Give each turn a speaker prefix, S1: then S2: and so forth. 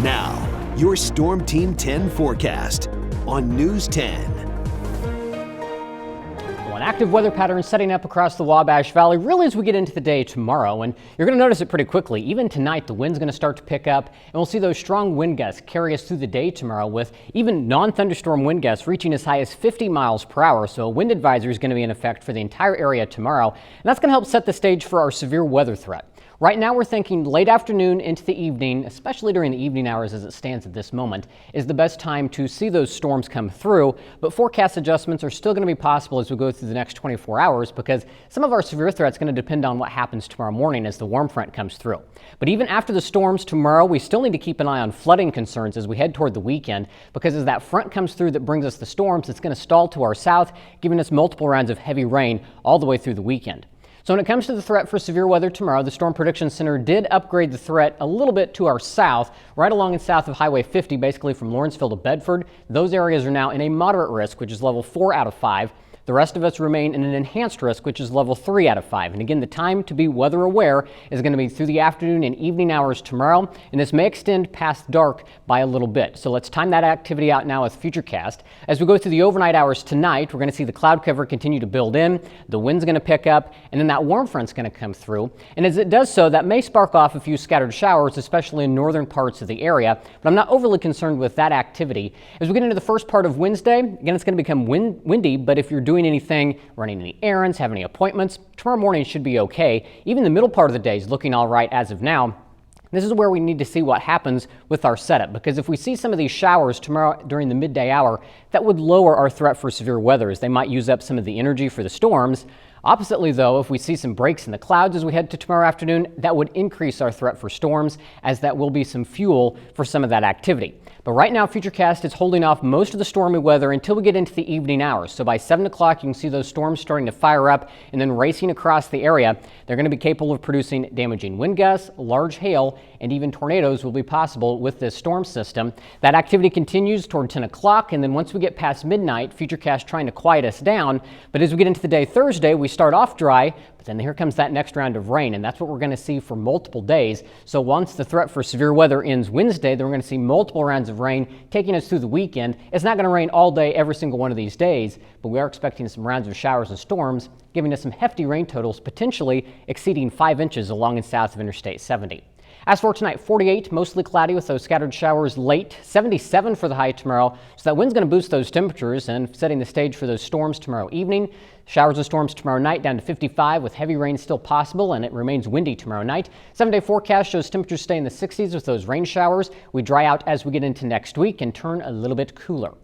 S1: Now, your Storm Team 10 forecast on News 10.
S2: An active weather pattern setting up across the Wabash Valley really as we get into the day tomorrow, and you're going to notice it pretty quickly. Even tonight, the wind's going to start to pick up, and we'll see those strong wind gusts carry us through the day tomorrow, with even non-thunderstorm wind gusts reaching as high as 50 miles per hour. So a wind advisory is going to be in effect for the entire area tomorrow, and that's going to help set the stage for our severe weather threat. Right now, we're thinking late afternoon into the evening, especially during the evening hours as it stands at this moment, is the best time to see those storms come through. But forecast adjustments are still going to be possible as we go through the next 24 hours because some of our severe threat is going to depend on what happens tomorrow morning as the warm front comes through. But even after the storms tomorrow, we still need to keep an eye on flooding concerns as we head toward the weekend, because as that front comes through that brings us the storms, it's going to stall to our south, giving us multiple rounds of heavy rain all the way through the weekend. So when it comes to the threat for severe weather tomorrow, the Storm Prediction Center did upgrade the threat a little bit to our south, right along and south of Highway 50, basically from Lawrenceville to Bedford. Those areas are now in a moderate risk, which is level 4 out of 5. The rest of us remain in an enhanced risk, which is level 3 out of 5. And again, the time to be weather aware is going to be through the afternoon and evening hours tomorrow, and this may extend past dark by a little bit. So let's time that activity out now with Futurecast. As we go through the overnight hours tonight, we're going to see the cloud cover continue to build in, the wind's going to pick up, and then that warm front's going to come through. And as it does so, that may spark off a few scattered showers, especially in northern parts of the area, but I'm not overly concerned with that activity. As we get into the first part of Wednesday, again, it's going to become windy, but if you're doing anything, running any errands, have any appointments, tomorrow morning should be okay. Even the middle part of the day is looking all right as of now. This is where we need to see what happens with our setup, because if we see some of these showers tomorrow during the midday hour, that would lower our threat for severe weather as they might use up some of the energy for the storms. Oppositely, though, if we see some breaks in the clouds as we head to tomorrow afternoon, that would increase our threat for storms, as that will be some fuel for some of that activity. But right now, Futurecast is holding off most of the stormy weather until we get into the evening hours. So by 7 o'clock, you can see those storms starting to fire up and then racing across the area. They're going to be capable of producing damaging wind gusts, large hail, and even tornadoes will be possible with this storm system. That activity continues toward 10 o'clock, and then once we get past midnight, Futurecast trying to quiet us down. But as we get into the day Thursday, we start off dry, but then here comes that next round of rain, and that's what we're going to see for multiple days. So once the threat for severe weather ends Wednesday, then we're going to see multiple rounds of rain taking us through the weekend. It's not going to rain all day every single one of these days, but we are expecting some rounds of showers and storms, giving us some hefty rain totals, potentially exceeding 5 inches along and south of Interstate 70. As for tonight, 48, mostly cloudy with those scattered showers late, 77 for the high tomorrow. So that wind's going to boost those temperatures and setting the stage for those storms tomorrow evening. Showers and storms tomorrow night down to 55 with heavy rain still possible, and it remains windy tomorrow night. 7-day forecast shows temperatures stay in the 60s with those rain showers. We dry out as we get into next week and turn a little bit cooler.